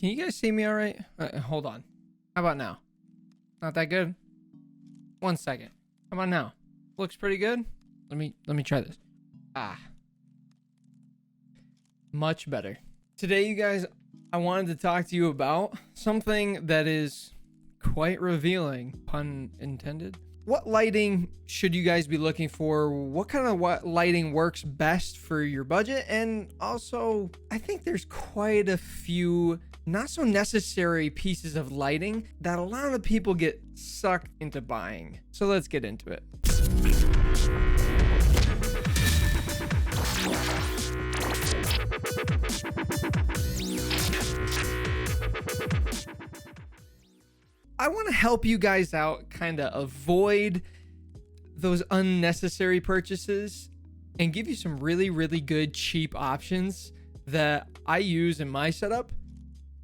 Can you guys see me all right? Hold on. How about now? Not that good? 1 second. How about now? Looks pretty good. Let me try this. Much better. Today, you guys, I wanted to talk to you about something that is quite revealing, pun intended. What lighting should you guys be looking for? What kind of lighting works best for your budget? And also, I think there's quite a few not so necessary pieces of lighting that a lot of people get sucked into buying. So let's get into it. I want to help you guys out, kind of avoid those unnecessary purchases and give you some really, really good cheap options that I use in my setup.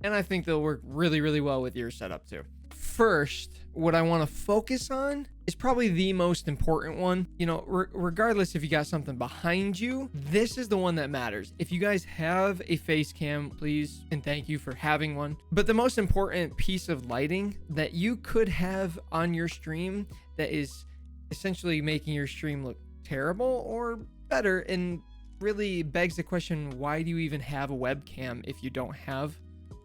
And I think they'll work really, really well with your setup too. First, what I want to focus on is probably the most important one. You know, regardless if you got something behind you, this is the one that matters. If you guys have a face cam, please and thank you for having one. But the most important piece of lighting that you could have on your stream that is essentially making your stream look terrible or better, and really begs the question, why do you even have a webcam if you don't have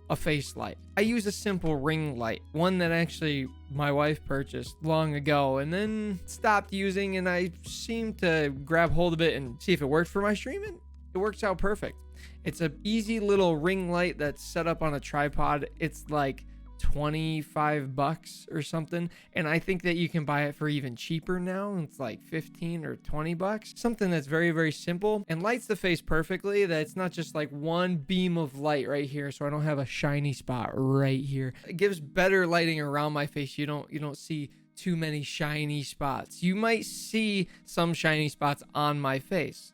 a face light? I use a simple ring light, one that actually my wife purchased long ago and then stopped using, and I seemed to grab hold of it and see if it worked for my stream, and it works out perfect. It's a easy little ring light that's set up on a tripod. It's like 25 bucks or something, and I think that you can buy it for even cheaper now. It's like 15 or 20 bucks. Something that's very, very simple and lights the face perfectly, that it's not just like one beam of light right here, so I don't have a shiny spot right here. It gives better lighting around my face. You don't see too many shiny spots. You might see some shiny spots on my face,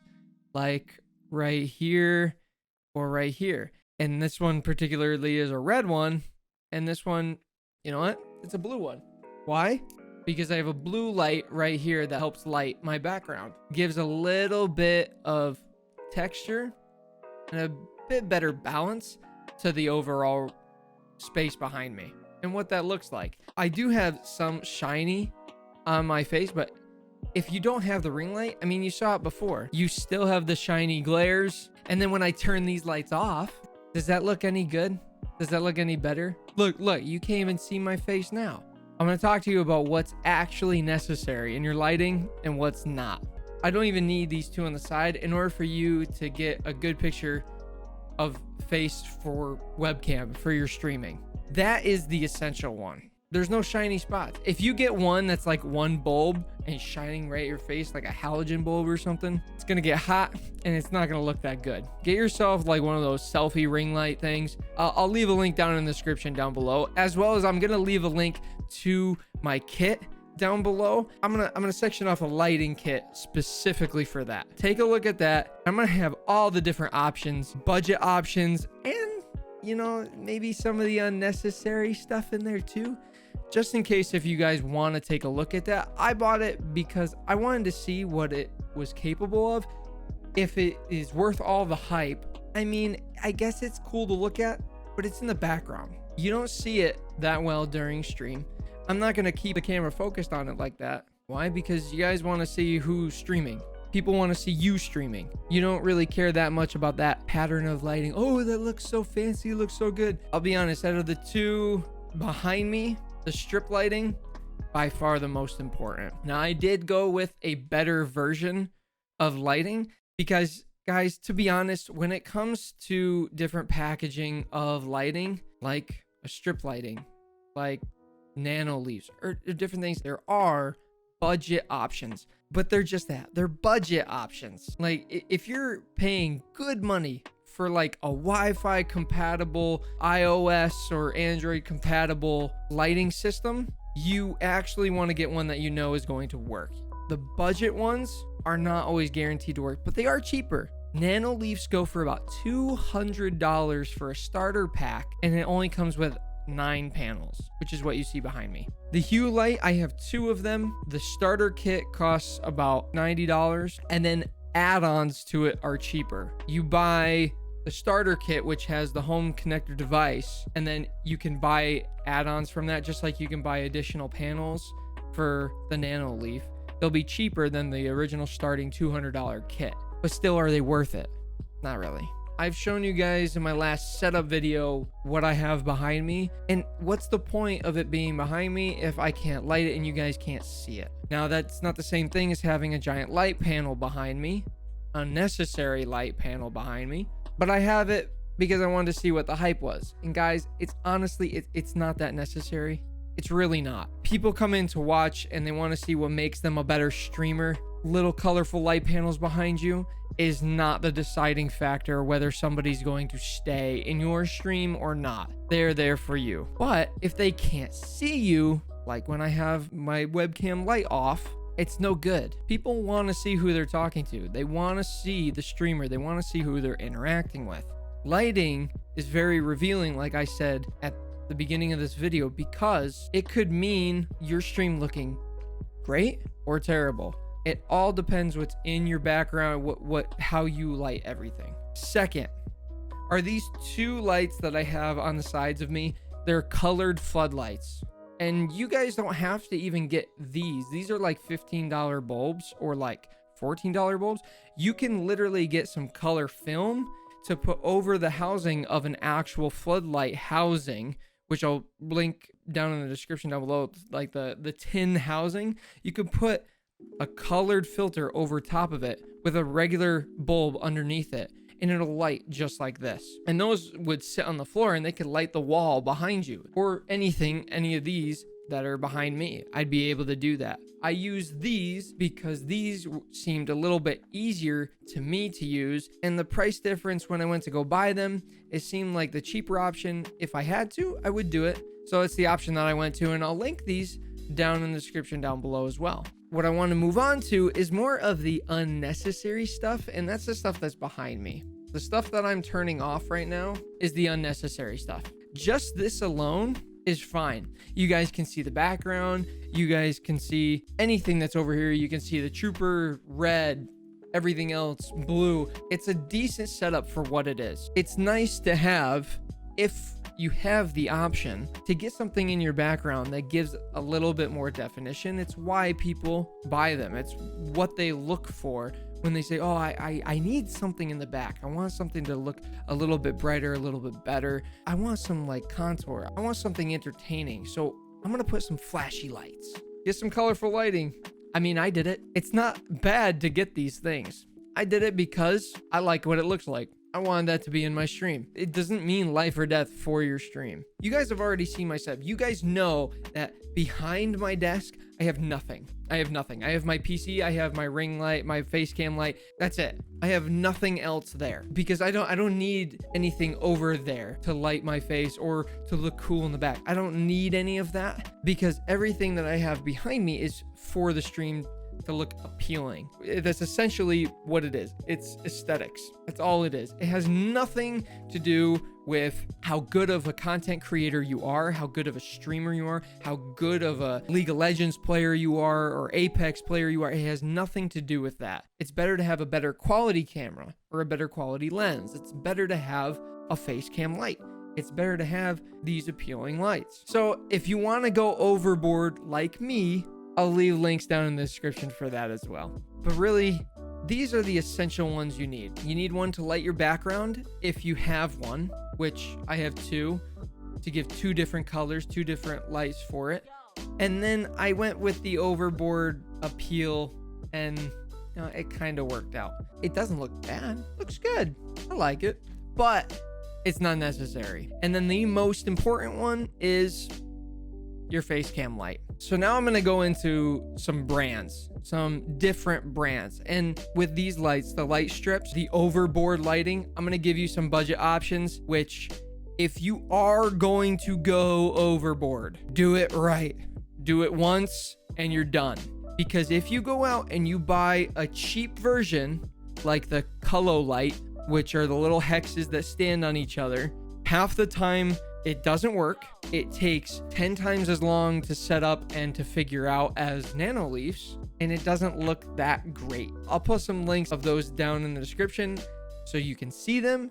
like right here or right here, and this one particularly is a red one. And this one, you know what? It's a blue one. Why? Because I have a blue light right here that helps light my background. Gives a little bit of texture and a bit better balance to the overall space behind me and what that looks like. I do have some shiny on my face, but if you don't have the ring light, I mean, you saw it before. You still have the shiny glares. And then when I turn these lights off, does that look any good? Does that look any better? Look, you can't even see my face now. I'm going to talk to you about what's actually necessary in your lighting and what's not. I don't even need these two on the side in order for you to get a good picture of face for webcam for your streaming. That is the essential one. There's no shiny spots. If you get one that's like one bulb and shining right at your face, like a halogen bulb or something, it's gonna get hot and it's not gonna look that good. Get yourself like one of those selfie ring light things. I'll leave a link down in the description down below, as well as I'm gonna leave a link to my kit down below. I'm gonna section off a lighting kit specifically for that. Take a look at that. I'm gonna have all the different options, budget options, and you know, maybe some of the unnecessary stuff in there too. Just in case if you guys want to take a look at that. I bought it because I wanted to see what it was capable of. If it is worth all the hype. I mean, I guess it's cool to look at, but it's in the background. You don't see it that well during stream. I'm not going to keep the camera focused on it like that. Why? Because you guys want to see who's streaming. People want to see you streaming. You don't really care that much about that pattern of lighting. Oh, that looks so fancy. It looks so good. I'll be honest, out of the two behind me, the strip lighting, by far the most important. Now, I did go with a better version of lighting because, guys, to be honest, when it comes to different packaging of lighting, like a strip lighting, like nano leaves, or different things, there are budget options, but they're just that. They're budget options. Like, if you're paying good money for like a Wi-Fi compatible, iOS or Android compatible lighting system, you actually want to get one that you know is going to work. The budget ones are not always guaranteed to work, but they are cheaper. Nano leaves go for about $200 for a starter pack, and it only comes with 9 panels, which is what you see behind me. The hue light, I have 2 of them. The starter kit costs about $90, and then add-ons to it are cheaper. You buy the starter kit, which has the home connector device, and then you can buy add-ons from that, just like you can buy additional panels for the Nano Leaf. They'll be cheaper than the original starting $200 kit, but still, are they worth it? Not really. I've shown you guys in my last setup video what I have behind me, and what's the point of it being behind me if I can't light it and you guys can't see it? Now, that's not the same thing as having a giant light panel behind me, unnecessary light panel behind me, but I have it because I wanted to see what the hype was. And guys, it's honestly, it's not that necessary. It's really not. People come in to watch and they want to see what makes them a better streamer. Little colorful light panels behind you is not the deciding factor whether somebody's going to stay in your stream or not. They're there for you. But if they can't see you, like when I have my webcam light off, it's no good. People want to see who they're talking to. They want to see the streamer. They want to see who they're interacting with. Lighting is very revealing, like I said at the beginning of this video, because it could mean your stream looking great or terrible. It all depends what's in your background, how you light everything. Second, are these two lights that I have on the sides of me. They're colored floodlights. And you guys don't have to even get these. These are like $15 bulbs or like $14 bulbs. You can literally get some color film to put over the housing of an actual floodlight housing, which I'll link down in the description down below, like the tin housing. You could put a colored filter over top of it with a regular bulb underneath it, and it'll light just like this. And those would sit on the floor and they could light the wall behind you, or any of these that are behind me. I'd be able to do that. I use these because these seemed a little bit easier to me to use, and the price difference when I went to go buy them, it seemed like the cheaper option. If I had to, I would do it. So it's the option that I went to, and I'll link these down in the description down below as well. What I want to move on to is more of the unnecessary stuff, and that's the stuff that's behind me. The stuff that I'm turning off right now is the unnecessary stuff. Just this alone is fine. You guys can see the background. You guys can see anything that's over here. You can see the trooper red, everything else blue. It's a decent setup for what it is. It's nice to have, if you have the option, to get something in your background that gives a little bit more definition. It's why people buy them. It's what they look for when they say, oh, I need something in the back. I want something to look a little bit brighter, a little bit better. I want some like contour. I want something entertaining. So I'm going to put some flashy lights. Get some colorful lighting. I mean, I did it. It's not bad to get these things. I did it because I like what it looks like. I wanted that to be in my stream. It doesn't mean life or death for your stream. You guys have already seen my setup. You guys know that behind my desk, I have nothing. I have nothing. I have my PC, I have my ring light, my face cam light. That's it. I have nothing else there because I don't need anything over there to light my face or to look cool in the back. I don't need any of that because everything that I have behind me is for the stream to look appealing. That's essentially what it is. It's aesthetics. That's all it is. It has nothing to do with how good of a content creator you are, how good of a streamer you are, how good of a League of Legends player you are, or Apex player you are. It has nothing to do with that. It's better to have a better quality camera or a better quality lens. It's better to have a face cam light. It's better to have these appealing lights. So if you want to go overboard like me, I'll leave links down in the description for that as well. But really, these are the essential ones you need. You need one to light your background if you have one, which I have two, to give two different colors, two different lights for it. And then I went with the overboard appeal, and it kind of worked out. It doesn't look bad. It looks good. I like it, but it's not necessary. And then the most important one is your face cam light. So now I'm going to go into some brands, some different brands. And with these lights, the light strips, the overboard lighting, I'm going to give you some budget options, which if you are going to go overboard, do it right. Do it once and you're done. Because if you go out and you buy a cheap version, like the Color Light, which are the little hexes that stand on each other, half the time it doesn't work. It takes 10 times as long to set up and to figure out as Nano Leafs, and it doesn't look that great. I'll put some links of those down in the description so you can see them.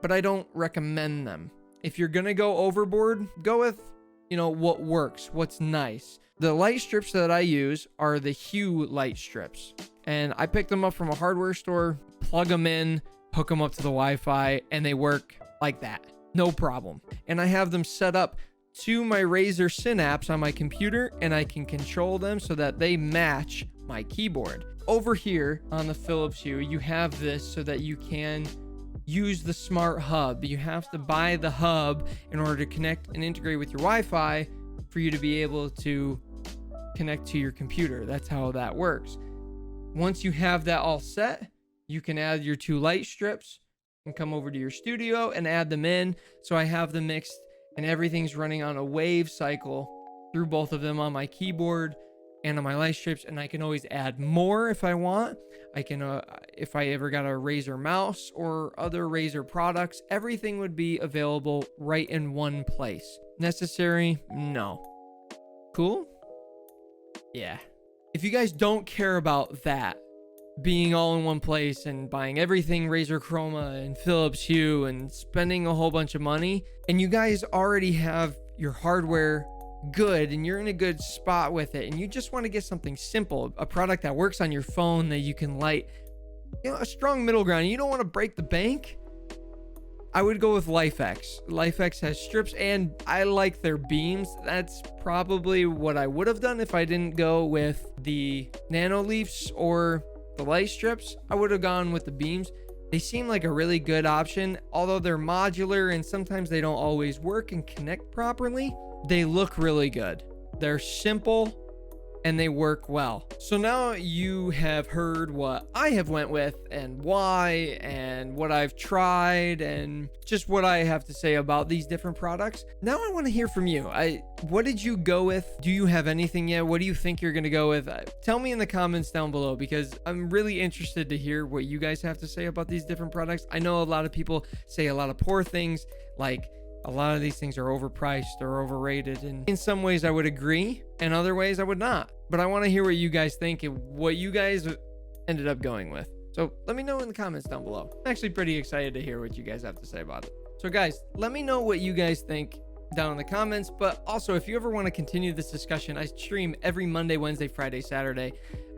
but I don't recommend them. If you're gonna go overboard, go with, you know, what works, what's nice. The light strips that I use are the Hue light strips, and I picked them up from a hardware store, plug them in, hook them up to the Wi-Fi, and they work like that, no problem. And I have them set up to my Razer Synapse on my computer, and I can control them so that they match my keyboard. Over here on the Philips Hue, you have this so that you can use the smart hub. You have to buy the hub in order to connect and integrate with your Wi-Fi for you to be able to connect to your computer. That's how that works. Once you have that all set, you can add your 2 light strips and come over to your studio and add them in. So I have them mixed and everything's running on a wave cycle through both of them on my keyboard and on my light strips, and I can always add more if I want. I can, if I ever got a Razer mouse or other Razer products, everything would be available right in one place. Necessary? No. Cool? Yeah. If you guys don't care about that, being all in one place and buying everything Razer Chroma and Philips Hue and spending a whole bunch of money, and you guys already have your hardware good and you're in a good spot with it, and you just want to get something simple, a product that works on your phone that you can light, you know, a strong middle ground, you don't want to break the bank, I would go with LifeX. LifeX has strips and I like their beams. That's probably what I would have done if I didn't go with the Nano Leafs or the light strips. I would have gone with the beams. They seem like a really good option, although they're modular and sometimes they don't always work and connect properly. They look really good. They're simple and they work well. So now you have heard what I have went with and why and what I've tried and just what I have to say about these different products. Now I want to hear from you. What did you go with? Do you have anything yet? What do you think you're going to go with? Tell me in the comments down below, because I'm really interested to hear what you guys have to say about these different products. I know a lot of people say a lot of poor things, like a lot of these things are overpriced or overrated, and in some ways I would agree, and other ways I would not. But I want to hear what you guys think and what you guys ended up going with. So let me know in the comments down below. I'm actually pretty excited to hear what you guys have to say about it. So guys, let me know what you guys think down in the comments. But also, if you ever want to continue this discussion, I stream every Monday, Wednesday, Friday, Saturday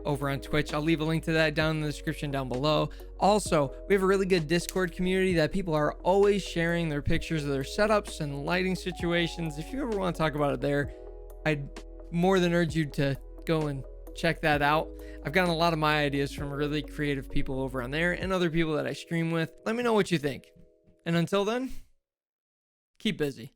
over on Twitch. I'll leave a link to that down in the description down below. Also, we have a really good Discord community that people are always sharing their pictures of their setups and lighting situations. If you ever want to talk about it there, I'd more than urge you to go and check that out. I've gotten a lot of my ideas from really creative people over on there and other people that I stream with. Let me know what you think. And until then, keep busy.